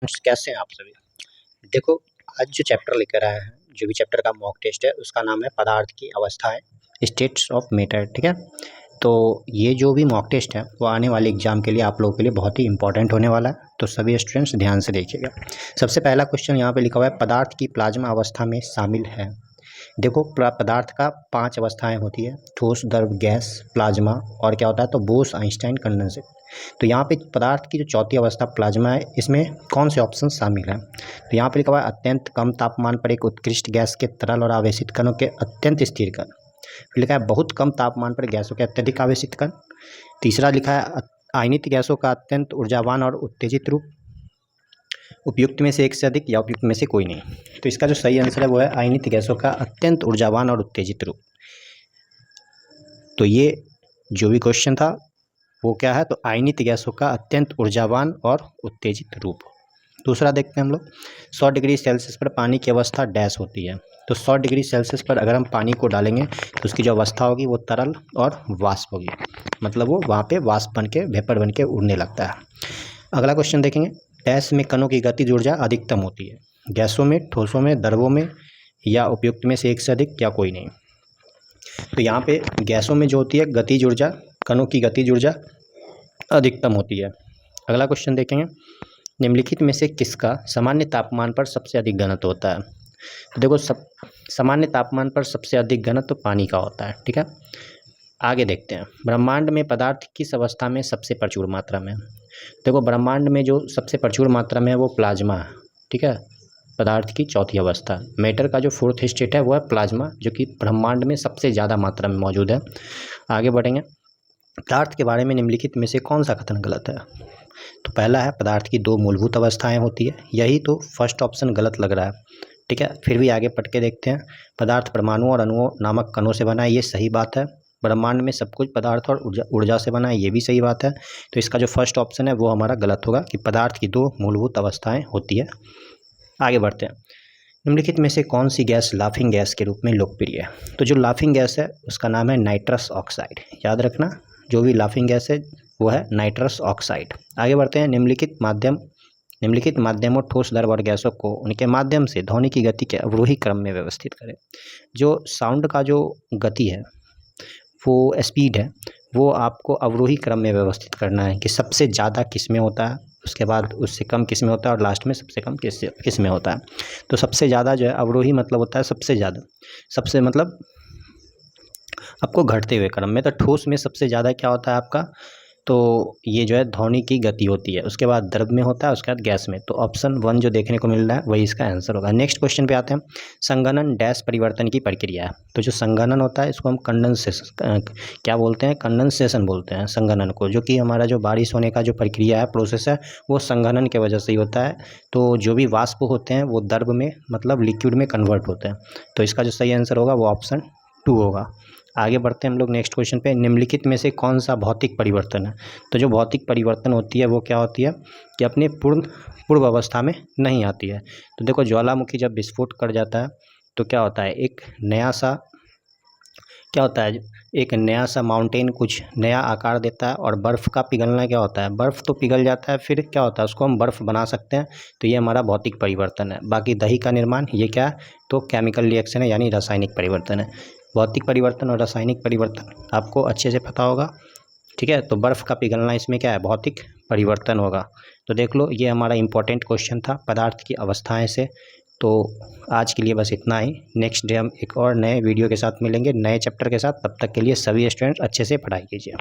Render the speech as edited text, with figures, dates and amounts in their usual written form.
कैसे हैं आप सभी? देखो, आज जो चैप्टर लेकर आए हैं, जो भी चैप्टर का मॉक टेस्ट है, उसका नाम है पदार्थ की अवस्थाएँ, स्टेट्स ऑफ मैटर, ठीक है? तो ये जो भी मॉक टेस्ट है, वो आने वाले एग्ज़ाम के लिए आप लोगों के लिए बहुत ही इम्पोर्टेंट होने वाला है, तो सभी स्टूडेंट्स ध्यान से देखिएगा। सबसे पहला क्वेश्चन यहाँ पे लिखा हुआ है, पदार्थ की प्लाज्मा अवस्था में शामिल है। देखो, पदार्थ का 5 अवस्थाएँ होती है, ठोस, द्रव, गैस, प्लाज्मा और क्या होता है तो बोस, आइंस्टाइन, कंडेंसेट। तो यहाँ पे पदार्थ की जो चौथी अवस्था प्लाज्मा है, इसमें कौन से ऑप्शन शामिल हैं? तो यहाँ पे लिखा हुआ है अत्यंत कम तापमान पर एक उत्कृष्ट गैस के तरल और आवेशित कणों के अत्यंत स्थिर कण। फिर लिखा है बहुत कम तापमान पर गैसों के अत्यधिक आवेशित कण। तीसरा लिखा है आयनित गैसों का अत्यंत ऊर्जावान और उत्तेजित रूप। उपयुक्त में से एक से अधिक या उपयुक्त में से कोई नहीं। तो इसका जो सही आंसर है वो है आयनित गैसों का अत्यंत ऊर्जावान और उत्तेजित रूप। तो ये जो भी क्वेश्चन था वो क्या है तो आयनित गैसों का अत्यंत ऊर्जावान और उत्तेजित रूप। दूसरा देखते हैं हम लोग, 100 डिग्री सेल्सियस पर पानी की अवस्था डैश होती है। तो 100 डिग्री सेल्सियस पर अगर हम पानी को डालेंगे तो उसकी जो अवस्था होगी वो तरल और वाष्प होगी, मतलब वो वहाँ पे वाष्प बन के वेपर बन के उड़ने लगता है। अगला क्वेश्चन देखेंगे, डैश में कणों की गतिज ऊर्जा अधिकतम होती है, गैसों में, ठोसों में, द्रवों में या उपयुक्त में से एक से अधिक या कोई नहीं। तो यहाँ पे गैसों में जो होती है गतिज ऊर्जा, कणों की गतिज ऊर्जा अधिकतम होती है। अगला क्वेश्चन देखेंगे, निम्नलिखित में से किसका सामान्य तापमान पर सबसे अधिक घनत्व होता है? तो देखो, सामान्य तापमान पर सबसे अधिक घनत्व पानी का होता है, ठीक है। आगे देखते हैं, ब्रह्मांड में पदार्थ किस अवस्था में सबसे प्रचुर मात्रा में? देखो, ब्रह्मांड में जो सबसे प्रचुर मात्रा में है वो प्लाज्मा है, ठीक है। पदार्थ की चौथी अवस्था, मैटर का जो फोर्थ स्टेट है वो है प्लाज्मा, जो कि ब्रह्मांड में सबसे ज़्यादा मात्रा में मौजूद है। आगे बढ़ेंगे, पदार्थ के बारे में निम्नलिखित में से कौन सा कथन गलत है? तो पहला है पदार्थ की 2 मूलभूत अवस्थाएं होती है, यही तो फर्स्ट ऑप्शन गलत लग रहा है, ठीक है। फिर भी आगे पढ़ के देखते हैं, पदार्थ परमाणु और अणुओं नामक कणों से बना है, ये सही बात है। ब्रह्मांड में सब कुछ पदार्थ और ऊर्जा से बना है, ये भी सही बात है। तो इसका जो फर्स्ट ऑप्शन है वो हमारा गलत होगा कि पदार्थ की 2 मूलभूत अवस्थाएँ होती है। आगे बढ़ते हैं, निम्नलिखित में से कौन सी गैस लाफिंग गैस के रूप में लोकप्रिय है? तो जो लाफिंग गैस है उसका नाम है नाइट्रस ऑक्साइड, याद रखना, जो भी लाफिंग गैस है वो है नाइट्रस ऑक्साइड। आगे बढ़ते हैं, निम्नलिखित माध्यमों ठोस, द्रव और गैसों को उनके माध्यम से ध्वनि की गति के अवरोही क्रम में व्यवस्थित करें। जो साउंड का जो गति है, वो स्पीड है, वो आपको अवरोही क्रम में व्यवस्थित करना है कि सबसे ज़्यादा किस में होता है, उसके बाद उससे कम किस में होता है और लास्ट में सबसे कम किस में होता है। तो सबसे ज़्यादा जो है अवरोही मतलब होता है सबसे ज़्यादा, सबसे मतलब आपको घटते हुए क्रम में। तो ठोस में सबसे ज़्यादा क्या होता है आपका, तो ये जो है ध्वनि की गति होती है, उसके बाद द्रव में होता है, उसके बाद गैस में। तो ऑप्शन 1 जो देखने को मिल रहा है वही इसका आंसर होगा। नेक्स्ट क्वेश्चन पे आते हैं, संघनन डैश परिवर्तन की प्रक्रिया है। तो जो संघनन होता है इसको हम कंडेंसेशन क्या बोलते हैं, कंडेंसेशन बोलते हैं संघनन को, जो कि हमारा जो बारिश होने का जो प्रक्रिया है, प्रोसेस है, वो संघनन के वजह से ही होता है। तो जो भी वाष्प होते हैं वो द्रव में मतलब लिक्विड में कन्वर्ट होते हैं। तो इसका जो सही आंसर होगा वो ऑप्शन 2 होगा। आगे बढ़ते हैं हम लोग नेक्स्ट क्वेश्चन पे, निम्नलिखित में से कौन सा भौतिक परिवर्तन है? तो जो भौतिक परिवर्तन होती है वो क्या होती है कि अपने पूर्व अवस्था में नहीं आती है। तो देखो, ज्वालामुखी जब विस्फोट कर जाता है तो क्या होता है, एक नया सा माउंटेन कुछ नया आकार देता है, और बर्फ़ का पिघलना क्या होता है, बर्फ़ तो पिघल जाता है, फिर क्या होता है उसको हम बर्फ़ बना सकते हैं। तो ये हमारा भौतिक परिवर्तन है। बाकी दही का निर्माण, ये क्या है तो केमिकल रिएक्शन है, यानी रासायनिक परिवर्तन है। भौतिक परिवर्तन और रासायनिक परिवर्तन आपको अच्छे से पता होगा, ठीक है। तो बर्फ़ का पिघलना इसमें क्या है, भौतिक परिवर्तन होगा। तो देख लो, ये हमारा इंपॉर्टेंट क्वेश्चन था पदार्थ की अवस्थाएं से। तो आज के लिए बस इतना ही। नेक्स्ट डे हम एक और नए वीडियो के साथ मिलेंगे, नए चैप्टर के साथ। तब तक के लिए सभी स्टूडेंट्स अच्छे से पढ़ाई कीजिए।